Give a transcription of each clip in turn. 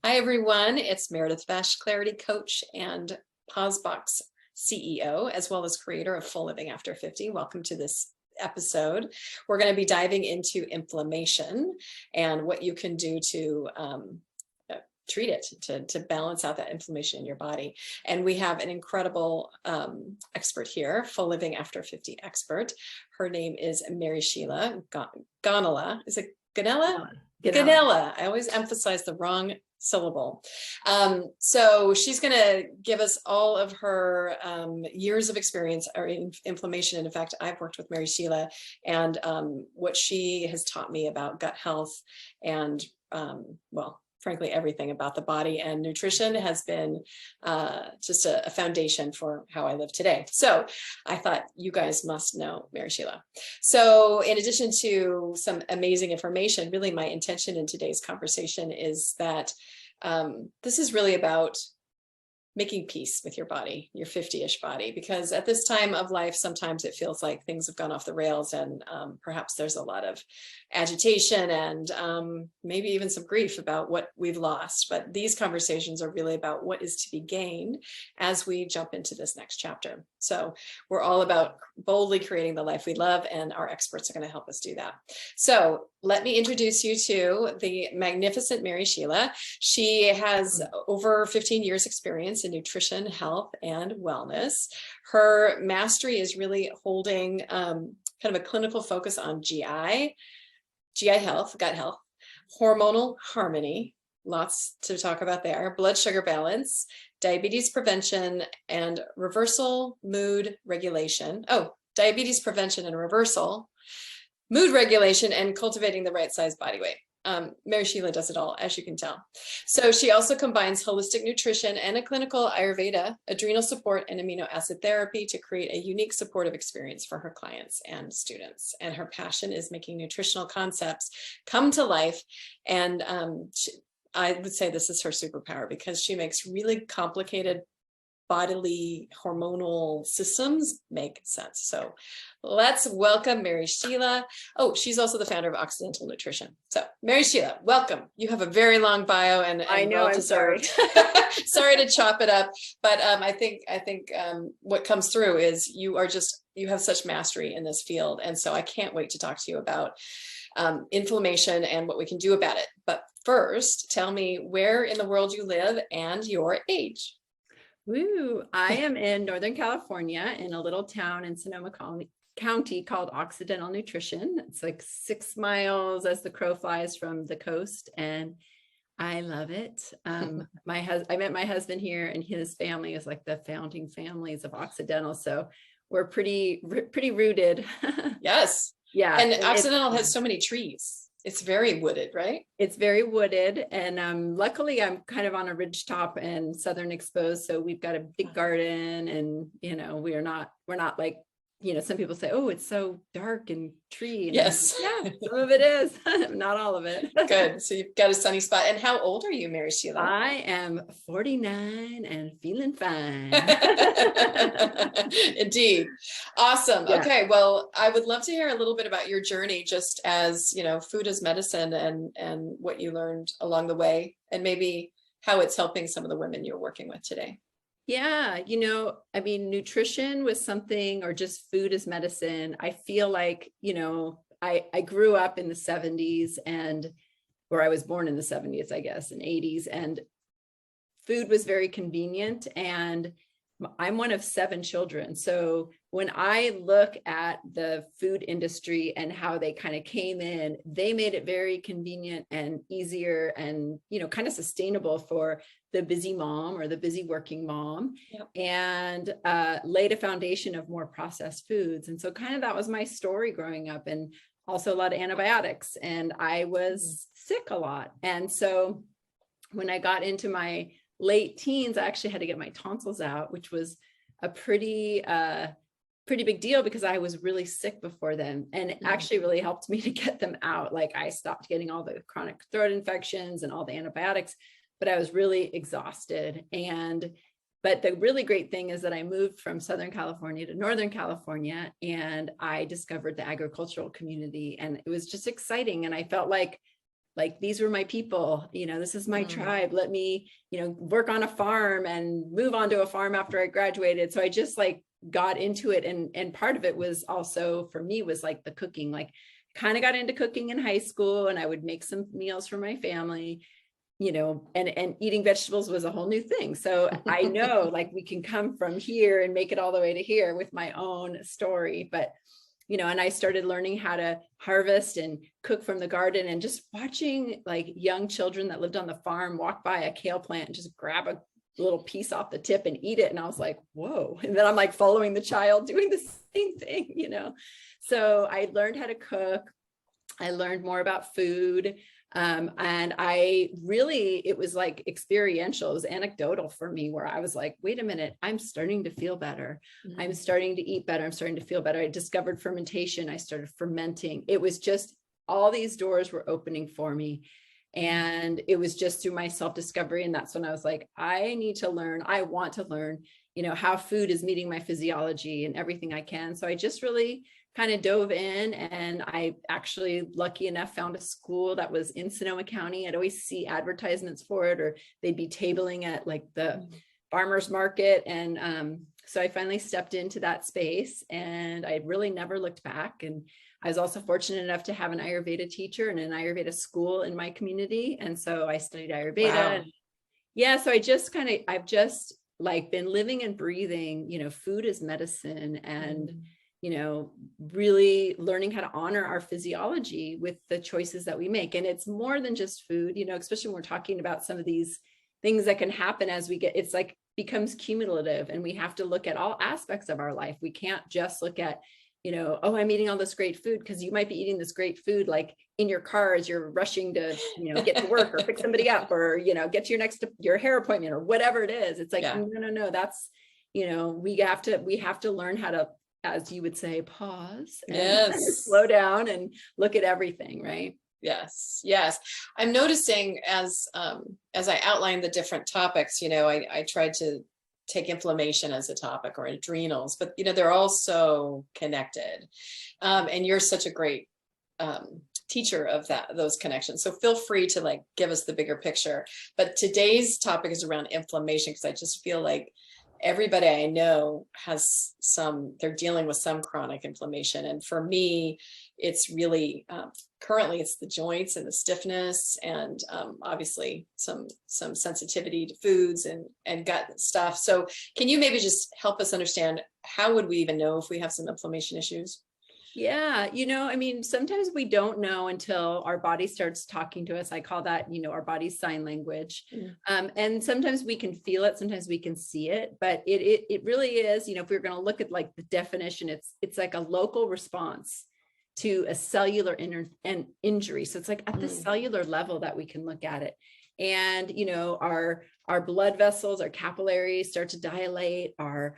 Hi, everyone. It's Meredith Vesh, Clarity Coach and PauseBox CEO, as well as creator of Full Living After 50. Welcome to this episode. We're going to be diving into inflammation and what you can do to treat it, to balance out that inflammation in your body. And we have an incredible expert here, Full Living After 50 expert. Her name is Mary Sheila Gonnella. Is it Gonnella? Gonnella. I always emphasize the wrong syllable. So she's going to give us all of her years of experience in inflammation. And in fact, I've worked with Mary Sheila and what she has taught me about gut health and, well, frankly, everything about the body, and nutrition has been just a foundation for how I live today. So I thought you guys must know Mary Sheila. So in addition to some amazing information, really my intention in today's conversation is that this is really about making peace with your body, your 50-ish body, because at this time of life, sometimes it feels like things have gone off the rails and perhaps there's a lot of agitation and maybe even some grief about what we've lost. But these conversations are really about what is to be gained as we jump into this next chapter. So we're all about boldly creating the life we love, and our experts are going to help us do that. So let me introduce you to the magnificent Mary Sheila. She has over 15 years experience in nutrition, health, and wellness. Her mastery is really holding kind of a clinical focus on GI health, gut health, hormonal harmony, lots to talk about there, blood sugar balance, diabetes prevention, and reversal mood regulation. Oh, diabetes prevention and reversal, mood regulation, and cultivating the right size body weight. Mary Sheila does it all, as you can tell. So she also combines holistic nutrition and a clinical Ayurveda, adrenal support, and amino acid therapy to create a unique supportive experience for her clients and students. And her passion is making nutritional concepts come to life. And I would say this is her superpower, because she makes really complicated bodily hormonal systems make sense. So let's welcome Mary Sheila. Oh, she's also the founder of Occidental Nutrition. So Mary Sheila, welcome. You have a very long bio and I know, well deserved. Sorry to chop it up, but I think what comes through is you have such mastery in this field. And so I can't wait to talk to you about inflammation and what we can do about it. But first, tell me where in the world you live and your age. Woo! I am in Northern California in a little town in Sonoma County called Occidental Nutrition. It's like 6 miles as the crow flies from the coast, and I love it. I met my husband here, and his family is like the founding families of Occidental, so we're pretty rooted. Yes. Yeah. And Occidental has so many trees. It's very wooded, right? It's very wooded, and luckily I'm kind of on a ridge top and southern exposed, so we've got a big garden, and we're not like, some people say, oh, it's so dark and tree. And yes. Yeah, some of it is, not all of it. Good. So you've got a sunny spot. And how old are you, Mary Sheila? I am 49 and feeling fine. Indeed. Awesome. Yeah. Okay. Well, I would love to hear a little bit about your journey, just as, food as medicine and what you learned along the way, and maybe how it's helping some of the women you're working with today. Yeah, nutrition was something, or just food as medicine. I feel like, I grew up in the 70s, or I was born in the 70s, I guess, and 80s, and food was very convenient. And I'm one of 7 children. So when I look at the food industry and how they kind of came in, they made it very convenient and easier and, kind of sustainable for the busy mom or the busy working mom. Yep. And laid a foundation of more processed foods. And so kind of that was my story growing up, and also a lot of antibiotics, and I was sick a lot. And so when I got into my late teens, I actually had to get my tonsils out, which was a pretty big deal, because I was really sick before then. And it actually really helped me to get them out. Like, I stopped getting all the chronic throat infections and all the antibiotics, but I was really exhausted. But the really great thing is that I moved from Southern California to Northern California, and I discovered the agricultural community, and it was just exciting. And I felt like like, these were my people, this is my tribe. Let me, work on a farm and move on to a farm after I graduated. So I just like got into it. And part of it was also for me was like the cooking, like kind of got into cooking in high school, and I would make some meals for my family, and eating vegetables was a whole new thing. So I know like we can come from here and make it all the way to here with my own story. But and I started learning how to harvest and cook from the garden, and just watching like young children that lived on the farm walk by a kale plant and just grab a little piece off the tip and eat it. And I was like, whoa. And then I'm like following the child doing the same thing, So I learned how to cook. I learned more about food. And it was like experiential, it was anecdotal for me, where I was like, wait a minute, I'm starting to feel better. I'm starting to eat better. I'm starting to feel better. I discovered fermentation. I started fermenting. It was just, all these doors were opening for me. And it was just through my self-discovery. And that's when I was like, I need to learn. I want to learn, how food is meeting my physiology and everything I can. So I just really kind of dove in, and I actually, lucky enough, found a school that was in Sonoma County. I'd always see advertisements for it, or they'd be tabling at like the farmer's market. And so I finally stepped into that space, and I really never looked back. And I was also fortunate enough to have an Ayurveda teacher and an Ayurveda school in my community. And so I studied Ayurveda. Wow. Yeah. So I've just like been living and breathing, food is medicine, and really learning how to honor our physiology with the choices that we make. And it's more than just food, especially when we're talking about some of these things that can happen as we get, it's like becomes cumulative, and we have to look at all aspects of our life. We can't just look at, oh, I'm eating all this great food, because you might be eating this great food like in your car as you're rushing to, get to work or pick somebody up, or, get to your hair appointment or whatever it is. It's like, no, that's, we have to learn how to, as you would say, pause and slow down and look at everything. Right. Yes. I'm noticing as I outlined the different topics, I tried to take inflammation as a topic, or adrenals, but they're all so connected. And you're such a great teacher of those connections. So feel free to like give us the bigger picture. But today's topic is around inflammation, because I just feel like everybody I know has they're dealing with some chronic inflammation. And for me, it's really, currently it's the joints and the stiffness, and obviously some sensitivity to foods and gut stuff. So can you maybe just help us understand, how would we even know if we have some inflammation issues? Yeah. Sometimes we don't know until our body starts talking to us. I call that, our body's sign language. And sometimes we can feel it, sometimes we can see it, but it really is, if we're going to look at like the definition, it's like a local response to a cellular injury. So it's like at the cellular level that we can look at it. And, our blood vessels, our capillaries start to dilate, our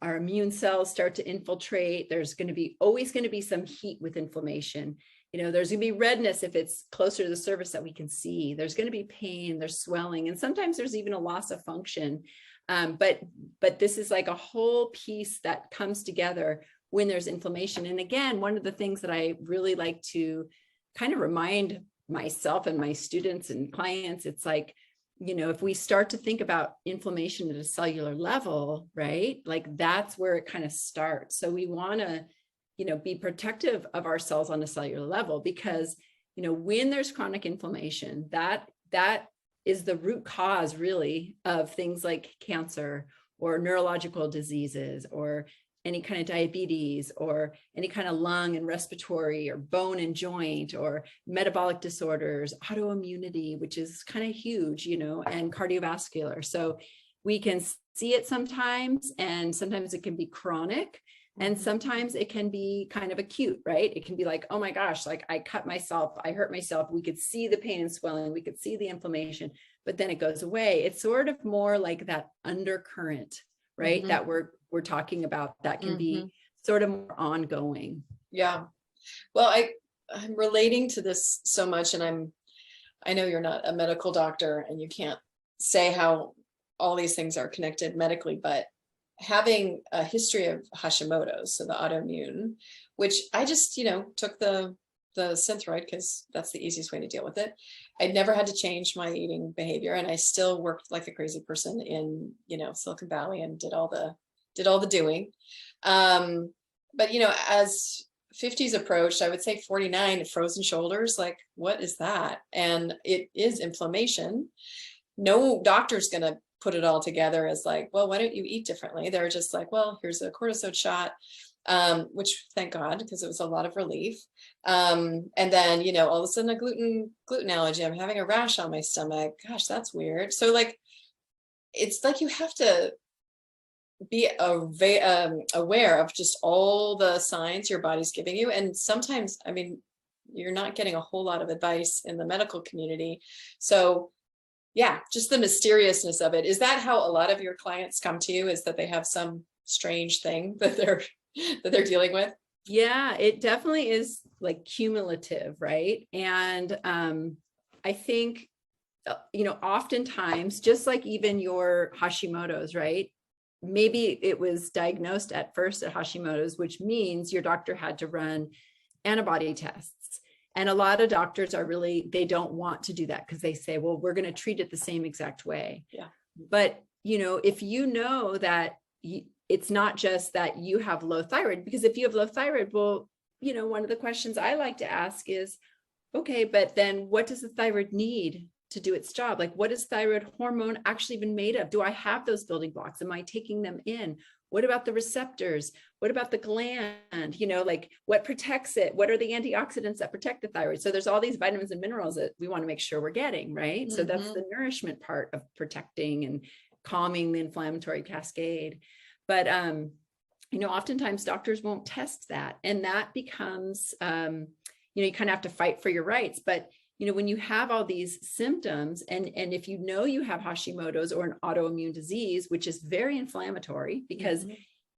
immune cells start to infiltrate. There's always going to be some heat with inflammation. There's going to be redness if it's closer to the surface that we can see. There's going to be pain, there's swelling, and sometimes there's even a loss of function. But this is like a whole piece that comes together when there's inflammation. And again, one of the things that I really like to kind of remind myself and my students and clients, it's like, if we start to think about inflammation at a cellular level, right? Like that's where it kind of starts. So we want to, be protective of ourselves on a cellular level, because, when there's chronic inflammation, that is the root cause really of things like cancer or neurological diseases, or any kind of diabetes, or any kind of lung and respiratory or bone and joint, or metabolic disorders, autoimmunity, which is kind of huge, and cardiovascular. So we can see it sometimes, and sometimes it can be chronic, and sometimes it can be kind of acute, right? It can be like, oh my gosh, like I cut myself, I hurt myself. We could see the pain and swelling, we could see the inflammation, but then it goes away. It's sort of more like that undercurrent, right? That we're talking about, that can be sort of more ongoing. Yeah. Well, I'm relating to this so much, and I know you're not a medical doctor and you can't say how all these things are connected medically, but having a history of Hashimoto's, so the autoimmune, which I just, took the the Synthroid because that's the easiest way to deal with it. I'd never had to change my eating behavior, and I still worked like a crazy person in, Silicon Valley and did all the doing. But as 50s approached, I would say 49, frozen shoulders, like, what is that? And it is inflammation. No doctor's going to put it all together as like, well, why don't you eat differently? They're just like, well, here's a cortisone shot, which thank God, because it was a lot of relief. And then, all of a sudden a gluten allergy. I'm having a rash on my stomach. Gosh, that's weird. So like, it's like you have to be aware of just all the signs your body's giving you. And sometimes, I mean, you're not getting a whole lot of advice in the medical community. So yeah, just the mysteriousness of it. Is that how a lot of your clients come to you, is that they have some strange thing that they're dealing with? Yeah, it definitely is like cumulative, right? And I think, oftentimes, just like even your Hashimoto's, right? Maybe it was diagnosed at first at Hashimoto's, which means your doctor had to run antibody tests. And a lot of doctors they don't want to do that because they say, well, we're going to treat it the same exact way. Yeah. But, if you know that it's not just that you have low thyroid, because if you have low thyroid, well, one of the questions I like to ask is, okay, but then what does the thyroid need to do its job? Like, what is thyroid hormone actually even made of? Do I have those building blocks? Am I taking them in? What about the receptors? What about the gland? Like, what protects it? What are the antioxidants that protect the thyroid? So there's all these vitamins and minerals that we want to make sure we're getting, right? Mm-hmm. So that's the nourishment part of protecting and calming the inflammatory cascade. But, oftentimes doctors won't test that. And that becomes, you kind of have to fight for your rights. But when you have all these symptoms, and if you have Hashimoto's or an autoimmune disease, which is very inflammatory, because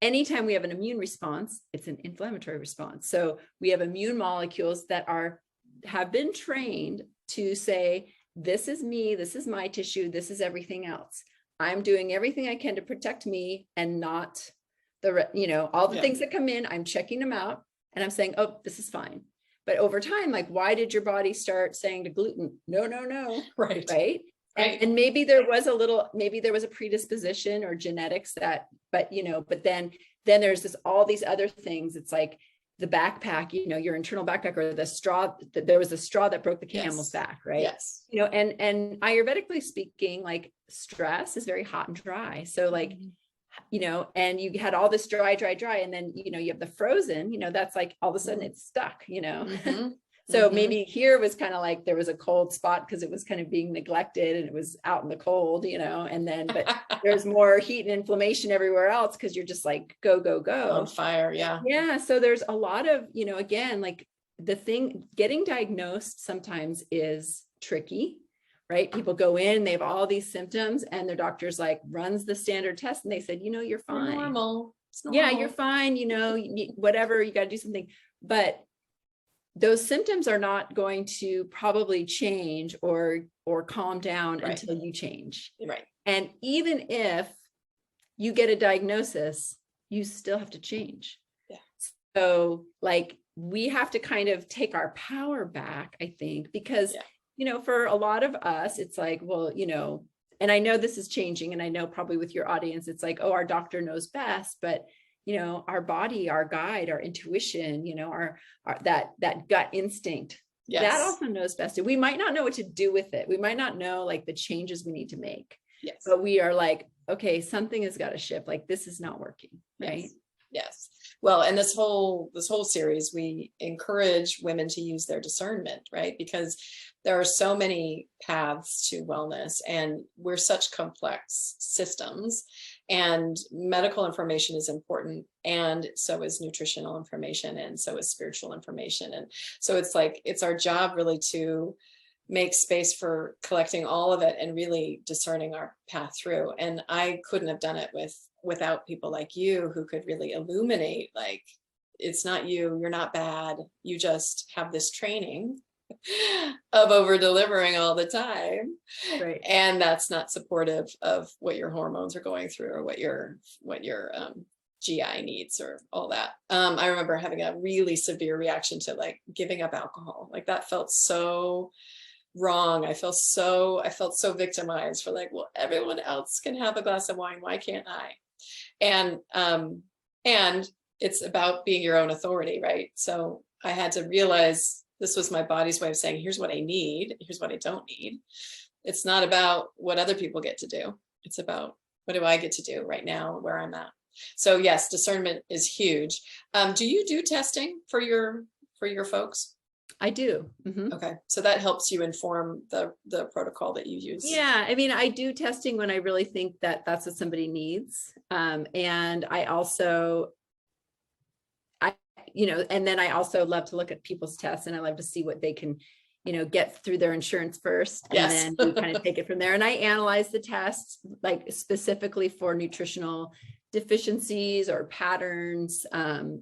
anytime we have an immune response, it's an inflammatory response. So we have immune molecules that have been trained to say, this is me, this is my tissue, this is everything else. I'm doing everything I can to protect me and not all the things that come in, I'm checking them out and I'm saying, oh, this is fine. But over time, like, why did your body start saying to gluten, no, no, no? Right. Right. And maybe there was a predisposition or genetics but then there's all these other things. It's like the backpack, your internal backpack, or the straw, there was a straw that broke the camel's back, right? Yes. And Ayurvedically speaking, like, stress is very hot and dry. So like, and you had all this dry, and then, you have the frozen, that's like, all of a sudden it's stuck, So maybe here was kind of like, there was a cold spot because it was kind of being neglected and it was out in the cold, and then, but there's more heat and inflammation everywhere else because you're just like, go, go, go. On fire. Yeah. Yeah. So there's a lot of, again, like, the thing, getting diagnosed sometimes is tricky. Right? People go in, they have all these symptoms, and their doctor's like, runs the standard test, and they said, you're fine. You're normal. It's normal. Yeah, you're fine. Whatever, you got to do something. But those symptoms are not going to probably change or calm down until you change. Right. And even if you get a diagnosis, you still have to change. Yeah. So like, we have to kind of take our power back, I think, because for a lot of us, it's like, well, and I know this is changing, and I know probably with your audience, it's like, oh, our doctor knows best, but our body, our guide, our intuition, our that gut instinct, that also knows best. And we might not know what to do with it. We might not know like the changes we need to make. Yes. But we are like, okay, something has got to shift. Like, this is not working. Right. Yes. Well, and this whole series, we encourage women to use their discernment, right? Because there are so many paths to wellness, and we're such complex systems, and medical information is important, and so is nutritional information, and so is spiritual information. And so it's like, it's our job really to make space for collecting all of it and really discerning our path through. And I couldn't have done it without people like you, who could really illuminate, like, it's not you, you're not bad, you just have this training of over delivering all the time. Right. And that's not supportive of what your hormones are going through, or what your GI needs or all that. I remember having a really severe reaction to like giving up alcohol. Like that felt so wrong. I felt so victimized for like, well, everyone else can have a glass of wine. Why can't I? And it's about being your own authority, right? So I had to realize this was my body's way of saying, here's what I need. Here's what I don't need. It's not about what other people get to do. It's about what do I get to do right now where I'm at. So yes, discernment is huge. Do you do testing for your folks? I do. Mm-hmm. Okay. So that helps you inform the protocol that you use. Yeah. I mean, I do testing when I really think that that's what somebody needs. And I also, and then I also love to look at people's tests, and I love to see what they can, get through their insurance first. Yes. And then we kind of take it from there. And I analyze the tests like specifically for nutritional deficiencies or patterns, and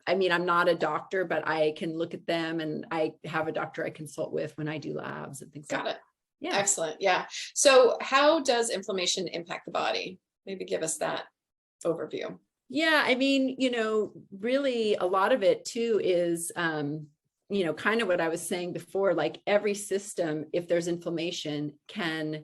I mean, I'm not a doctor, but I can look at them, and I have a doctor I consult with when I do labs and things like that. Got it. Yeah. Excellent. Yeah. So how does inflammation impact the body? Maybe give us that overview. Yeah. I mean, really a lot of it too is, kind of what I was saying before, like every system, if there's inflammation, can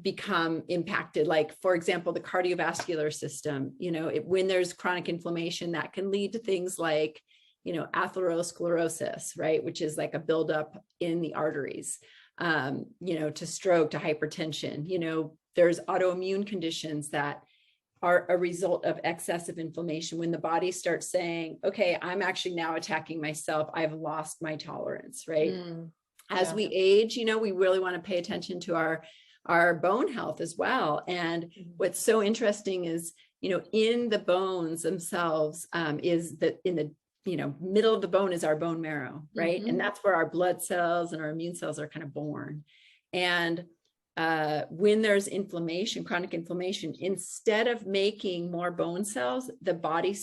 become impacted. Like, for example, the cardiovascular system, when there's chronic inflammation, that can lead to things like, atherosclerosis, right? Which is like a buildup in the arteries, to stroke, to hypertension. There's autoimmune conditions that are a result of excessive inflammation. When the body starts saying, okay, I'm actually now attacking myself, I've lost my tolerance, right? As we age, we really want to pay attention to our bone health as well. And what's so interesting is, in the bones themselves, is that in the, middle of the bone is our bone marrow, right? And that's where our blood cells and our immune cells are kind of born. And when there's inflammation, chronic inflammation, instead of making more bone cells, the body,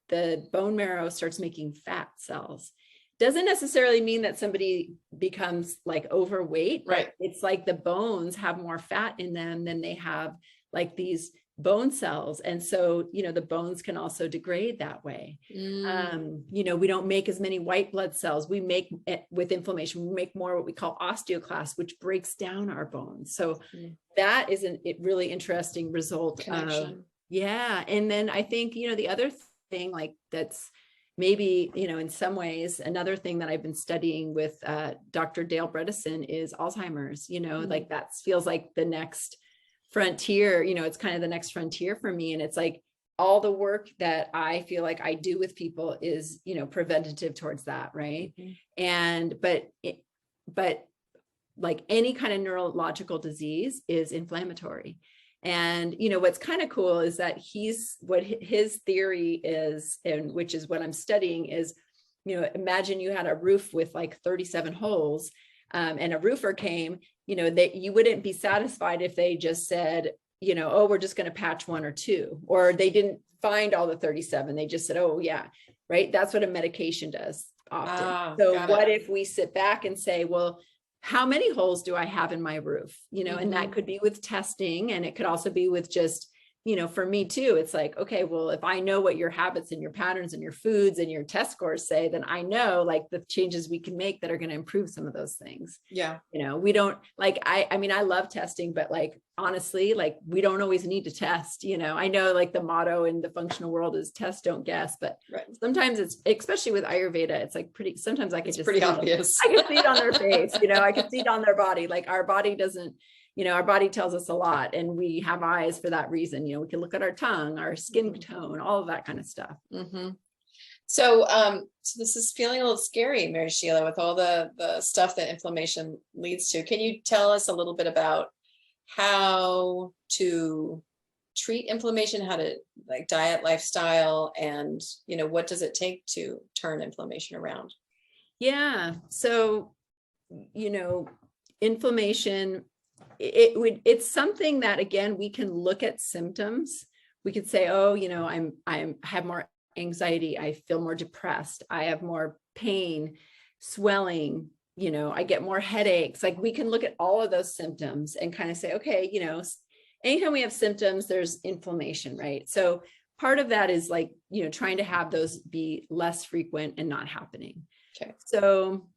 the bone marrow starts making fat cells. Doesn't necessarily mean that somebody becomes like overweight, right? It's like the bones have more fat in them than they have like these bone cells. And so, the bones can also degrade that way. We don't make as many white blood cells. We make with inflammation, we make more what we call osteoclasts, which breaks down our bones. So that is a really interesting result. Connection. And then I think, the other thing like that's maybe, in some ways, another thing that I've been studying with Dr. Dale Bredesen is Alzheimer's, like that feels like the next frontier, it's kind of the next frontier for me. And it's like all the work that I feel like I do with people is, preventative towards that. Right. And, but like any kind of neurological disease is inflammatory. And, what's kind of cool is that what his theory is, and which is what I'm studying is, imagine you had a roof with like 37 holes, and a roofer came, that you wouldn't be satisfied if they just said, oh, we're just going to patch 1 or 2, or they didn't find all the 37. They just said, oh yeah. Right. That's what a medication does often. So what if we sit back and say, well, how many holes do I have in my roof? And that could be with testing, and it could also be with just, for me too, it's like, okay, well, if I know what your habits and your patterns and your foods and your test scores say, then I know like the changes we can make that are going to improve some of those things. Yeah. We don't like, I mean, I love testing, but like, honestly, like we don't always need to test, I know like the motto in the functional world is test, don't guess, but sometimes it's, especially with Ayurveda, it's like sometimes I could just pretty obvious. I can see it on their face, I can see it on their body. Like our body doesn't, our body tells us a lot, and we have eyes for that reason. We can look at our tongue, our skin tone, all of that kind of stuff. So, so this is feeling a little scary, Mary Sheila, with all the stuff that inflammation leads to. Can you tell us a little bit about how to treat inflammation, how to like diet, lifestyle, and, what does it take to turn inflammation around? Yeah. So, inflammation, it's something that, again, we can look at symptoms. We could say, oh, I have more anxiety. I feel more depressed. I have more pain, swelling, I get more headaches. Like we can look at all of those symptoms and kind of say, okay, anytime we have symptoms, there's inflammation, right? So part of that is like, you know, trying to have those be less frequent and not happening. Okay. So,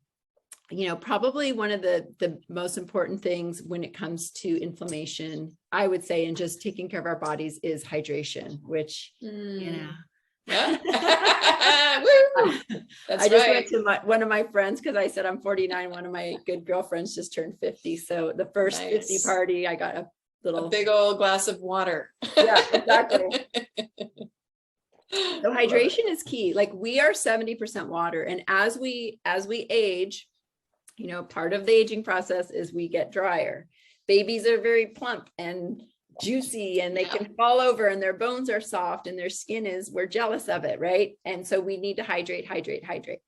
you know, probably one of the most important things when it comes to inflammation, I would say, and just taking care of our bodies is hydration, which, you know. Yeah. Woo! That's I just right. went to one of my friends, because I said I'm 49. One of my good girlfriends just turned 50. So the first 50 party, I got a big old glass of water. Yeah, exactly. So hydration is key. Like we are 70% water. And as we age, you know, part of the aging process is we get drier. Babies are very plump and juicy, and they can fall over, and their bones are soft, and their skin is, we're jealous of it, right? And so we need to hydrate,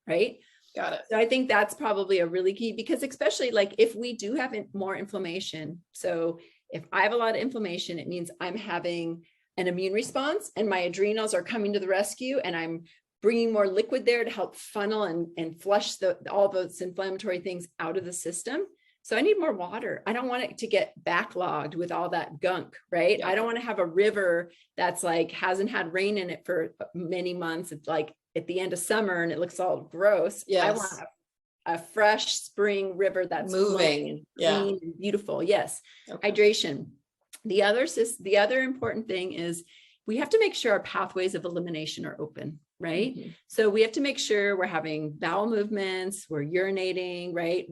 right? Got it. So I think that's probably a really key, because especially like if we do have more inflammation. So if I have a lot of inflammation, it means I'm having an immune response, and my adrenals are coming to the rescue, and I'm bringing more liquid there to help funnel and flush all those inflammatory things out of the system. So I need more water. I don't want it to get backlogged with all that gunk, right? Yeah. I don't want to have a river that's like, hasn't had rain in it for many months. It's like at the end of summer and it looks all gross. Yes. I want a fresh spring river that's moving, clean, and beautiful. Yes. Okay. Hydration. The other important thing is we have to make sure our pathways of elimination are open, right? Mm-hmm. So we have to make sure we're having bowel movements, we're urinating, right?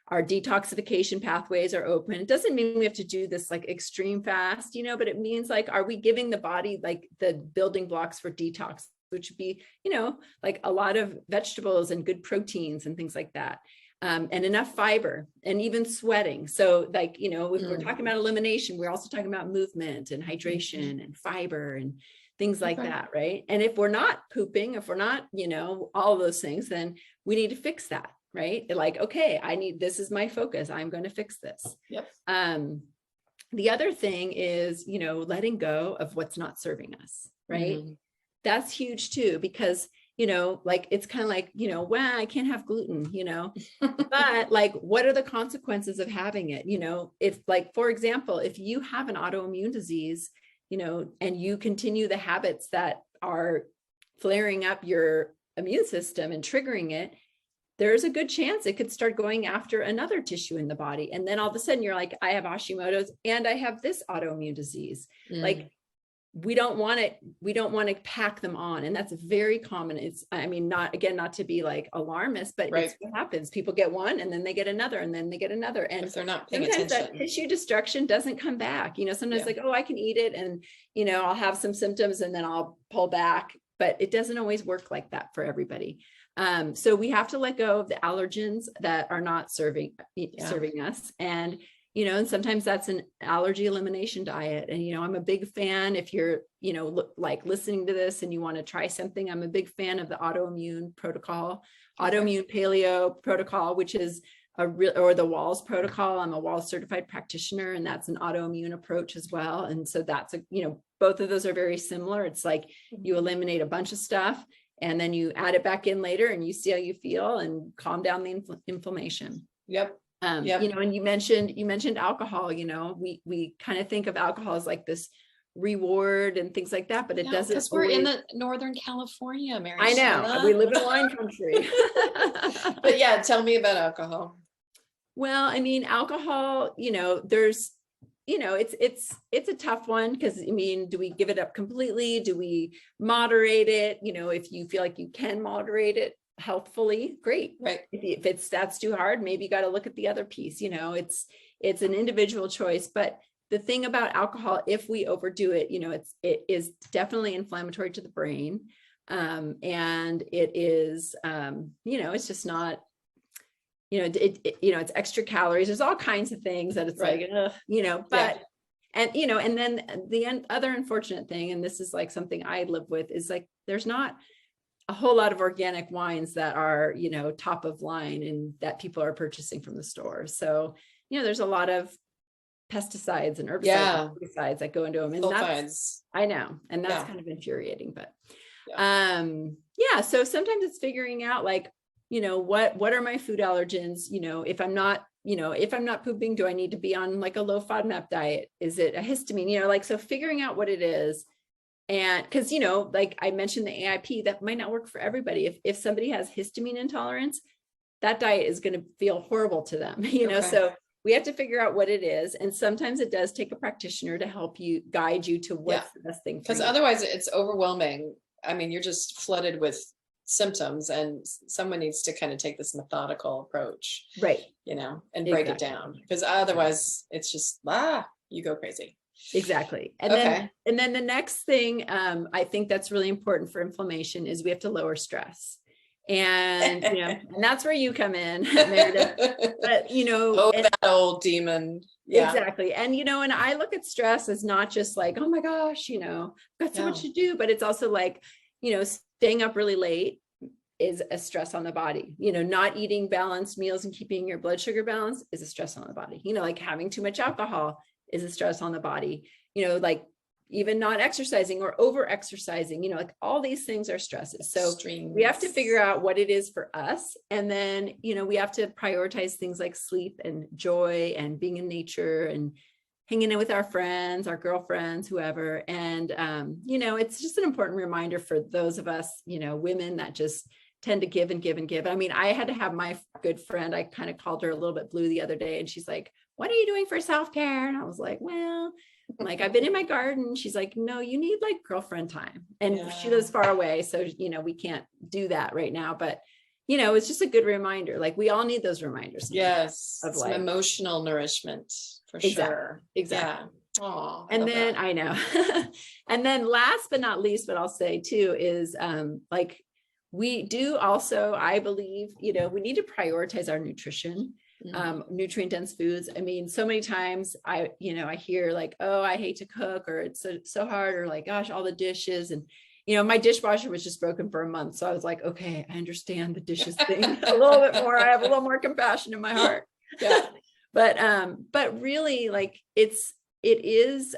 Our detoxification pathways are open. It doesn't mean we have to do this like extreme fast, you know, but it means like, are we giving the body like the building blocks for detox, which would be, you know, like a lot of vegetables and good proteins and things like that. And enough fiber and even sweating. So like, you know, if we're talking about elimination, we're also talking about movement and hydration and fiber and things like that, right? And if we're not pooping, if we're not, you know, all of those things, then we need to fix that, right? Like, okay, this is my focus. I'm going to fix this. Yep. The other thing is, you know, letting go of what's not serving us, right? Mm-hmm. That's huge too, because you know, like, it's kind of like, you know, well, I can't have gluten, you know, but like, what are the consequences of having it? You know, if like, for example, if you have an autoimmune disease, you know, and you continue the habits that are flaring up your immune system and triggering it, there's a good chance it could start going after another tissue in the body. And then all of a sudden you're like, I have Hashimoto's and I have this autoimmune disease. Like, we don't want to pack them on. And that's very common. It's, I mean, not to be like alarmist, but it's what happens. People get one and then they get another and then they get another. And if they're not paying sometimes attention, that tissue destruction doesn't come back. You know, sometimes like, oh, I can eat it and, you know, I'll have some symptoms and then I'll pull back, but it doesn't always work like that for everybody. So we have to let go of the allergens that are not serving us. And you know, and sometimes that's an allergy elimination diet. And, you know, I'm a big fan, if you're, you know, like listening to this and you want to try something, I'm a big fan of the autoimmune paleo protocol, which is or the WALS protocol. I'm a WALS certified practitioner, and that's an autoimmune approach as well. And so that's you know, both of those are very similar. It's like you eliminate a bunch of stuff and then you add it back in later and you see how you feel and calm down the inflammation. Yep. You know, and you mentioned alcohol. You know, we kind of think of alcohol as like this reward and things like that, but it doesn't. Because we're in the Northern California, Mary. I know, Sheila. We live in wine country. But yeah, tell me about alcohol. Well, I mean, alcohol, you know, there's, you know, it's a tough one, because I mean, do we give it up completely? Do we moderate it? You know, if you feel like you can moderate it healthfully, great. Right. If that's too hard, maybe you got to look at the other piece. You know, it's an individual choice. But the thing about alcohol, if we overdo it, you know, it is definitely inflammatory to the brain. And it is, you know, it's just not, you know, you know, it's extra calories. There's all kinds of things that it's like, you know, but, and, you know, and then the other unfortunate thing, and this is like something I live with, is like, there's not a whole lot of organic wines that are, you know, top of line and that people are purchasing from the store. So, you know, there's a lot of pesticides and herbicides and fungicides that go into them. And that's, I know, and that's kind of infuriating, but so sometimes it's figuring out like, what are my food allergens? If I'm not pooping, do I need to be on like a low FODMAP diet? Is it a histamine? So figuring out what it is. And because, like I mentioned, the AIP, that might not work for everybody. If somebody has histamine intolerance, that diet is going to feel horrible to them, Okay. so we have to figure out what it is. And sometimes it does take a practitioner to help you guide you to what's the best thing for you. Because otherwise it's overwhelming. I mean, you're just flooded with symptoms, and someone needs to kind of take this methodical approach, right? And break it down, because otherwise it's just, you go crazy. Exactly. And then the next thing, I think that's really important for inflammation is we have to lower stress. And, and that's where you come in, Meredith. But, that old demon. Yeah. Exactly. And, and I look at stress as not just like, oh my gosh, I've got so much to do, but it's also like, staying up really late is a stress on the body. Not eating balanced meals and keeping your blood sugar balanced is a stress on the body. Like having too much alcohol is a stress on the body. Like even not exercising or over exercising, like all these things are stresses. So we have to figure out what it is for us. And then, we have to prioritize things like sleep and joy and being in nature and hanging in with our friends, our girlfriends, whoever. And, it's just an important reminder for those of us, women that just tend to give and give and give. I mean, I had to have my good friend, I kind of called her a little bit blue the other day, and she's like, what are you doing for self-care? And I was like, well, I've been in my garden. She's like, no, you need like girlfriend time. And she lives far away. So, we can't do that right now, but it's just a good reminder. Like we all need those reminders. Yes. Of some emotional nourishment for sure. Exactly. Yeah. Oh, and then that. I know. And then last but not least, what I'll say too is we do also, I believe, we need to prioritize our nutrition. Nutrient dense foods. I mean, so many times I hear like, oh, I hate to cook, or it's so hard, or like, gosh, all the dishes. And, my dishwasher was just broken for a month. So I was like, okay, I understand the dishes thing a little bit more. I have a little more compassion in my heart. Yeah. But really like it is,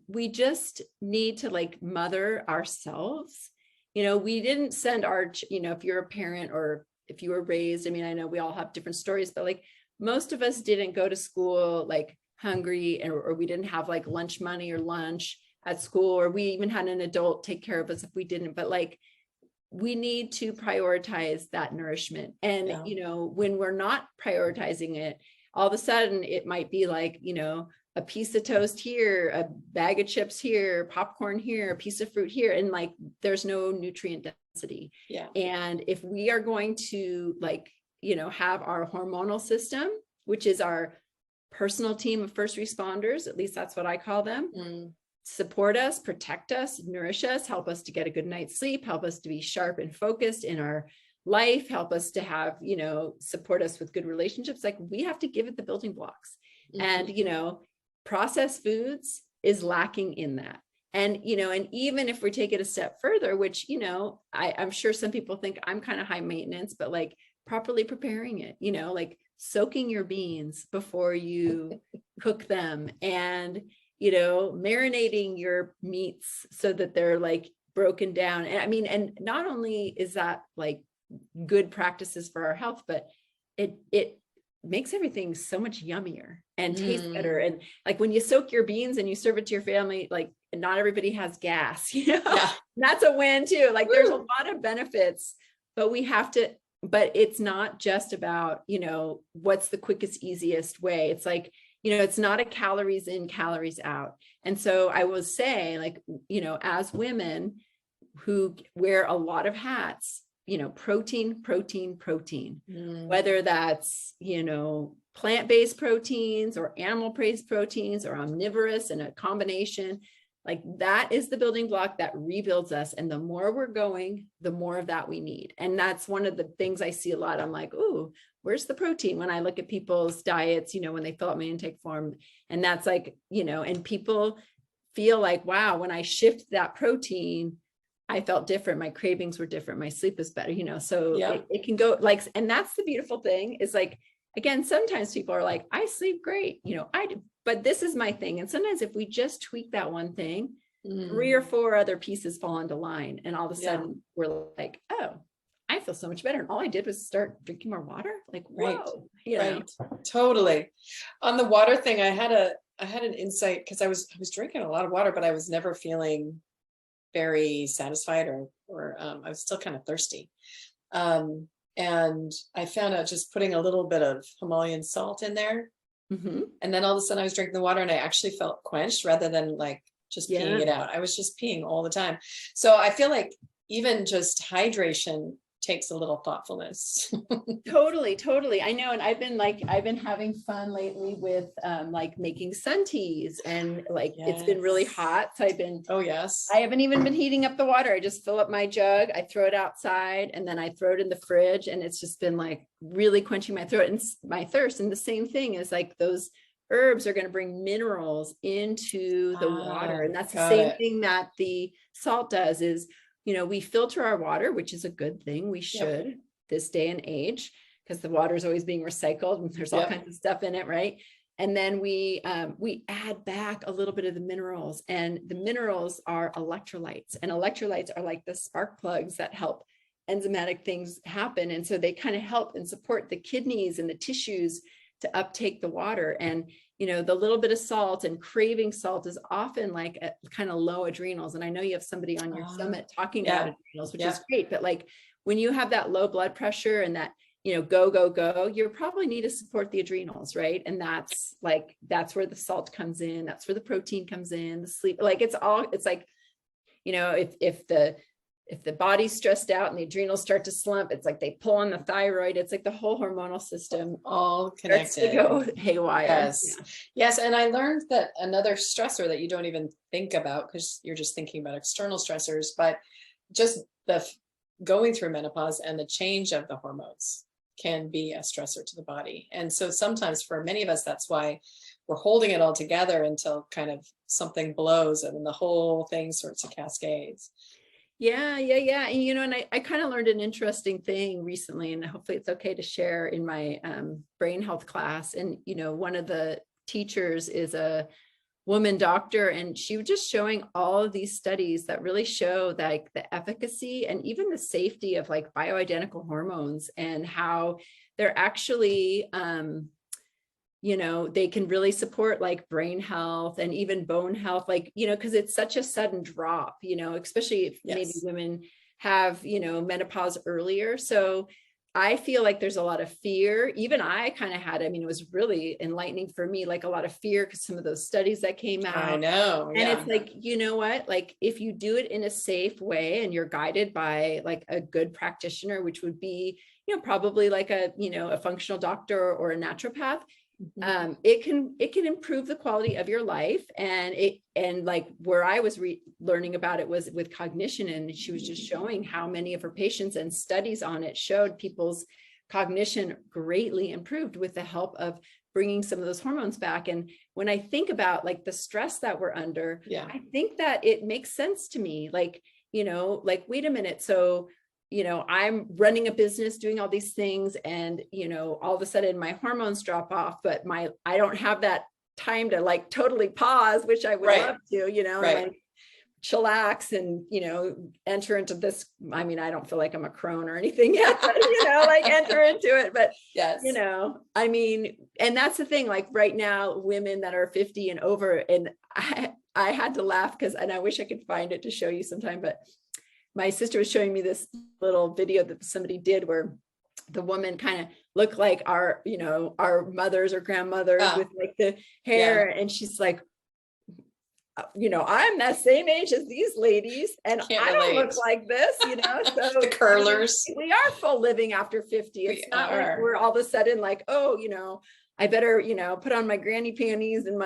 we just need to like mother ourselves. We didn't send our, if you're a parent or if you were raised, I mean, I know we all have different stories, but like most of us didn't go to school like hungry, or we didn't have like lunch money or lunch at school, or we even had an adult take care of us if we didn't. But like we need to prioritize that nourishment. And, when we're not prioritizing it, all of a sudden it might be like, a piece of toast here, a bag of chips here, popcorn here, a piece of fruit here. And like, there's no nutrient density. Yeah. And if we are going to like, have our hormonal system, which is our personal team of first responders, at least that's what I call them, support us, protect us, nourish us, help us to get a good night's sleep, help us to be sharp and focused in our life, help us to have, support us with good relationships. Like we have to give it the building blocks. And, processed foods is lacking in that. And, and even if we take it a step further, which, I'm sure some people think I'm kind of high maintenance, but like properly preparing it, like soaking your beans before you cook them, and, marinating your meats so that they're like broken down. And I mean, and not only is that like good practices for our health, but it makes everything so much yummier and tastes better. And like when you soak your beans and you serve it to your family, like not everybody has gas, That's a win too. Like there's a lot of benefits, but but it's not just about, what's the quickest, easiest way. It's like, it's not a calories in, calories out. And so I will say like, as women who wear a lot of hats, protein, whether that's, plant-based proteins or animal-based proteins or omnivorous and a combination, like that is the building block that rebuilds us. And the more we're going, the more of that we need. And that's one of the things I see a lot. I'm like, ooh, where's the protein? When I look at people's diets, when they fill out my intake form, and that's like, and people feel like, wow, when I shift that protein, I felt different. My cravings were different. My sleep was better, so it can go like, and that's the beautiful thing is like, again, sometimes people are like, I sleep great, I do, but this is my thing. And sometimes if we just tweak that one thing, 3 or 4 other pieces fall into line. And all of a sudden we're like, oh, I feel so much better. And all I did was start drinking more water. Like, Right. whoa, you know. Right. Totally. On the water thing, I had an insight because I was drinking a lot of water, but I was never feeling very satisfied or I was still kind of thirsty. And I found out just putting a little bit of Himalayan salt in there. Mhm. And then all of a sudden I was drinking the water and I actually felt quenched rather than like just peeing Yeah. it out. I was just peeing all the time. So I feel like even just hydration takes a little thoughtfulness. Totally, totally. I know. And I've been having fun lately with like making sun teas, and like it's been really Yes. hot. So Oh, yes. I haven't even been heating up the water. I just fill up my jug, I throw it outside, and then I throw it in the fridge. And it's just been like really quenching my throat and my thirst. And the same thing is like those herbs are going to bring minerals into the water. And that's the same thing that the salt does is, you know, we filter our water, which is a good thing. We should this day and age, because the water is always being recycled and there's all kinds of stuff in it, right? And then we add back a little bit of the minerals, and the minerals are electrolytes, and electrolytes are like the spark plugs that help enzymatic things happen. And so they kind of help and support the kidneys and the tissues to uptake the water. And, you know, the little bit of salt and craving salt is often like a kind of low adrenals. And I know you have somebody on your summit talking about adrenals, which is great. But like when you have that low blood pressure and that, you know, go, you probably need to support the adrenals, right? And that's where the salt comes in. That's where the protein comes in, the sleep, like it's like, you know, if the body's stressed out and the adrenals start to slump, it's like they pull on the thyroid. It's like the whole hormonal system all connected to go haywire. Yes. Yes. And I learned that another stressor that you don't even think about, because you're just thinking about external stressors, but just the going through menopause and the change of the hormones can be a stressor to the body. And so sometimes for many of us, that's why we're holding it all together until kind of something blows and then the whole thing starts to cascade. Yeah. And, you know, and I kind of learned an interesting thing recently, and hopefully it's okay to share in my brain health class. And, you know, one of the teachers is a woman doctor, and she was just showing all of these studies that really show like the efficacy and even the safety of like bioidentical hormones, and how they're actually, you know, they can really support like brain health and even bone health, like, you know, because it's such a sudden drop, you know, especially if maybe women have, you know, menopause earlier. So I feel like there's a lot of fear. Even I kind of had, I mean, it was really enlightening for me, like a lot of fear because some of those studies that came out. I know. And it's like, you know what, like if you do it in a safe way and you're guided by like a good practitioner, which would be, you know, probably like a, you know, a functional doctor or a naturopath, it can improve the quality of your life. And like where I was learning about it was with cognition, and she was just showing how many of her patients and studies on it showed people's cognition greatly improved with the help of bringing some of those hormones back. And when I think about like the stress that we're under, I think that it makes sense to me, like, you know, like, wait a minute. So, you know, I'm running a business, doing all these things, and, you know, all of a sudden my hormones drop off, but I don't have that time to like totally pause, which I would love to, you know, like chillax and, you know, enter into this. I mean, I don't feel like I'm a crone or anything yet, but, you know, like enter into it. But, you know, I mean, and that's the thing, like right now, women that are 50 and over, and I had to laugh because, and I wish I could find it to show you sometime, but my sister was showing me this little video that somebody did where the woman kind of looked like our, you know, our mothers or grandmothers with like the hair. And she's like, you know, I'm that same age as these ladies and I don't look like this, you know, so the curlers. I mean, we are full living after 50. It's not like we're all of a sudden like, oh, you know, I better, you know, put on my granny panties and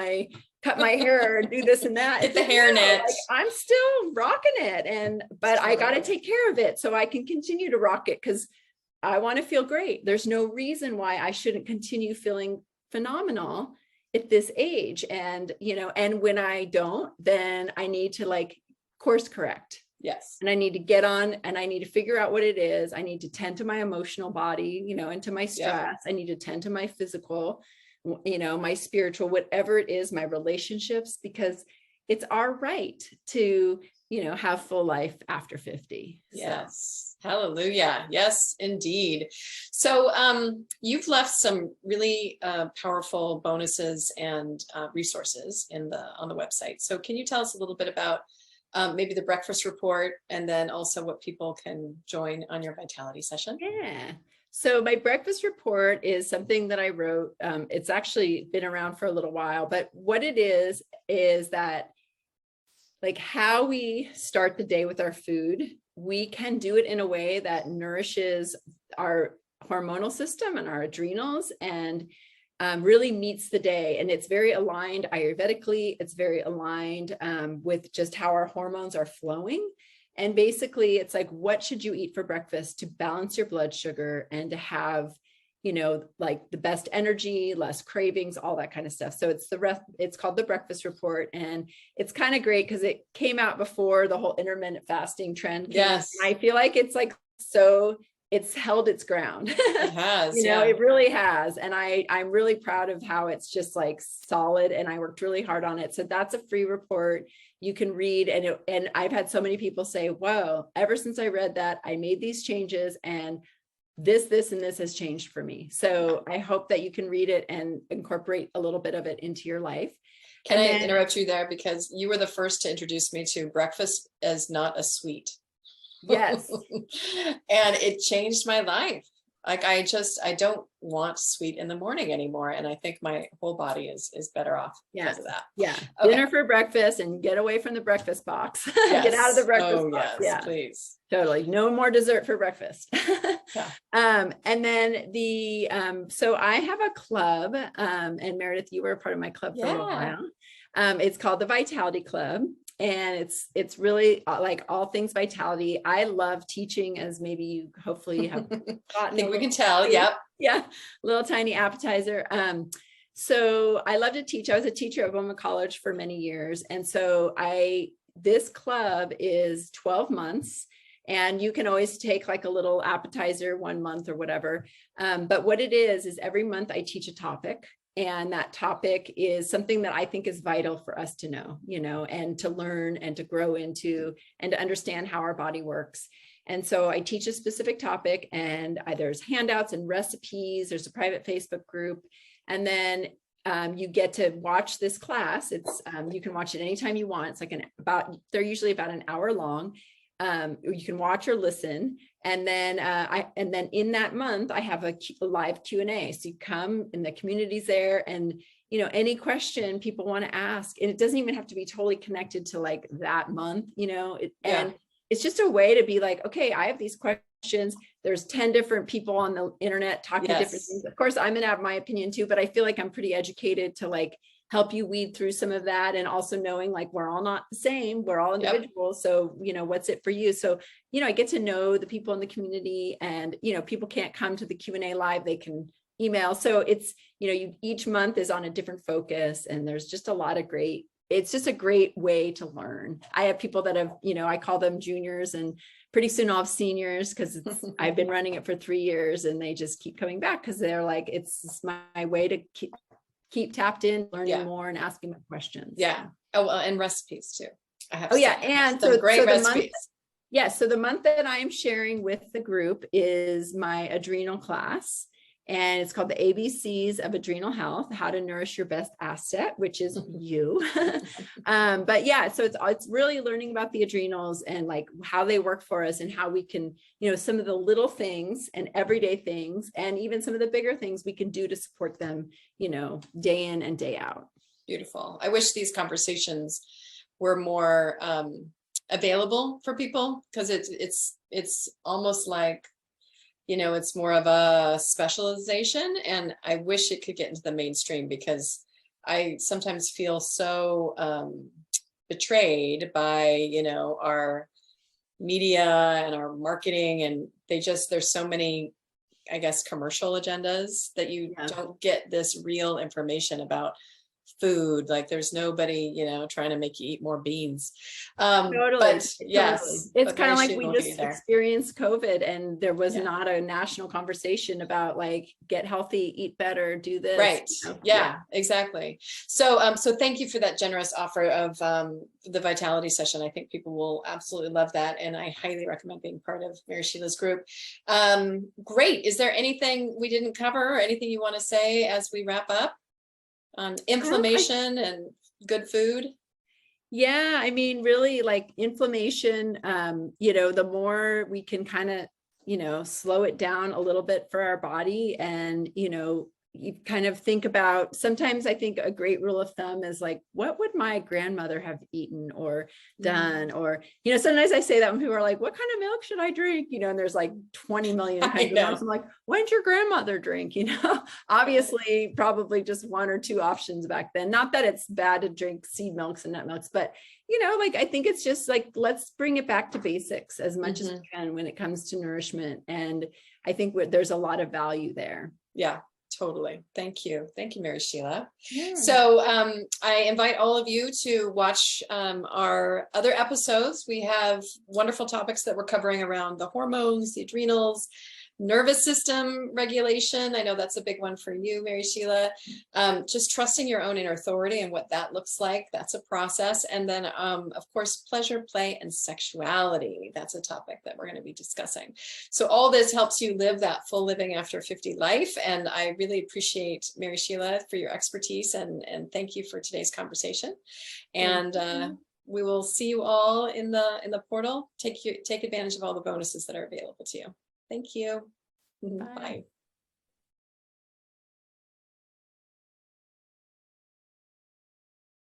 cut my hair and do this and that. Get the hairnet. Like, I'm still rocking it. But I got to take care of it so I can continue to rock it because I want to feel great. There's no reason why I shouldn't continue feeling phenomenal at this age. And, you know, and when I don't, then I need to like course correct. Yes. And I need to get on and I need to figure out what it is. I need to tend to my emotional body, you know, and to my stress. I need to tend to my physical, you know, my spiritual, whatever it is, my relationships, because it's our right to, have full life after 50. Yes. Hallelujah. Yes, indeed. So you've left some really powerful bonuses and resources on the website. So can you tell us a little bit about maybe the breakfast report, and then also what people can join on your vitality session? Yeah. So my breakfast report is something that I wrote. It's actually been around for a little while, but what it is that like how we start the day with our food, we can do it in a way that nourishes our hormonal system and our adrenals, and really meets the day. And it's very aligned Ayurvedically. It's very aligned with just how our hormones are flowing. And basically it's like, what should you eat for breakfast to balance your blood sugar and to have, like the best energy, less cravings, all that kind of stuff. So it's called the breakfast report. And it's kind of great because it came out before the whole intermittent fasting trend. Yes. I feel like it's held its ground. It has, it really has. And I'm really proud of how it's just like solid, and I worked really hard on it. So that's a free report you can read. And I've had so many people say, whoa, ever since I read that, I made these changes, and this and this has changed for me. So I hope that you can read it and incorporate a little bit of it into your life. Can I interrupt you there? Because you were the first to introduce me to breakfast as not a sweet. Yes. And it changed my life. Like I don't want sweet in the morning anymore. And I think my whole body is better off because of that. Yeah. Okay. Dinner for breakfast, and get away from the breakfast box. Yes. Get out of the breakfast box. Yes, yeah, please. Totally. No more dessert for breakfast. Yeah. And then so I have a club, and Meredith, you were a part of my club for a little while. It's called the Vitality Club. And it's really like all things vitality. I love teaching, as maybe you hopefully have I think we can tell. Yep. Yeah. Little tiny appetizer. So I love to teach. I was a teacher at Bowman College for many years. And so this club is 12 months, and you can always take like a little appetizer 1 month or whatever. But what it is every month I teach a topic. And that topic is something that I think is vital for us to know, and to learn and to grow into and to understand how our body works. And so I teach a specific topic, and there's handouts and recipes. There's a private Facebook group. And then you get to watch this class. You can watch it anytime you want. It's like they're usually about an hour long. You can watch or listen. And then in that month, I have a live Q&A. So you come, and the community's there, and any question people want to ask, and it doesn't even have to be totally connected to like that month, and it's just a way to be like, okay, I have these questions. There's 10 different people on the internet talking different things. Of course, I'm going to have my opinion too, but I feel like I'm pretty educated to like help you weed through some of that. And also knowing like, we're all not the same, we're all individuals. So, what's it for you? So, I get to know the people in the community, and, people can't come to the Q&A live, they can email. So it's, each month is on a different focus, and there's just a lot of it's just a great way to learn. I have people that have, I call them juniors, and pretty soon I'll have seniors, because I've been running it for 3 years, and they just keep coming back because they're like, it's my way to keep tapped in, learning more and asking more questions. Yeah. Oh, well, and recipes too. And some great recipes. So the month that I'm sharing with the group is my adrenal class, and it's called the ABCs of Adrenal Health: How to Nourish Your Best Asset, which is you. But yeah, so it's really learning about the adrenals and like how they work for us, and how we can, some of the little things and everyday things, and even some of the bigger things we can do to support them, day in and day out. Beautiful. I wish these conversations were more available for people, because it's almost like, it's more of a specialization, and I wish it could get into the mainstream, because I sometimes feel so betrayed by, our media and our marketing, and there's so many, I guess, commercial agendas that you don't get this real information about food. Like there's nobody, trying to make you eat more beans. Totally. But Totally. yes, It's but kind Mary of like Sheila we will get you just there. experienced COVID and there was Yeah. not a national conversation about like, get healthy, eat better, do this. Right. Yeah, exactly. So, so thank you for that generous offer of the vitality session. I think people will absolutely love that. And I highly recommend being part of Mary Sheila's group. Great. Is there anything we didn't cover or anything you want to say as we wrap up on inflammation and good food? Yeah, I mean, really like inflammation, the more we can kind of, slow it down a little bit for our body and, you kind of think about, sometimes I think a great rule of thumb is like, what would my grandmother have eaten or done? Or, sometimes I say that when people are like, what kind of milk should I drink? And there's like 20 million kinds of milks. I'm like, when did your grandmother drink? Obviously probably just one or two options back then. Not that it's bad to drink seed milks and nut milks, but like, I think it's just like, let's bring it back to basics as much as we can when it comes to nourishment. And I think there's a lot of value there. Yeah. Totally. Thank you. Thank you, Mary Sheila. Yeah. So I invite all of you to watch our other episodes. We have wonderful topics that we're covering around the hormones, the adrenals, nervous system regulation. I know that's a big one for you, Mary Sheila. Just trusting your own inner authority and what that looks like. That's a process. And then, of course, pleasure, play, and sexuality. That's a topic that we're going to be discussing. So all this helps you live that full living after 50 life. And I really appreciate Mary Sheila for your expertise and thank you for today's conversation. And we will see you all in the portal. Take advantage of all the bonuses that are available to you. Thank you. Bye.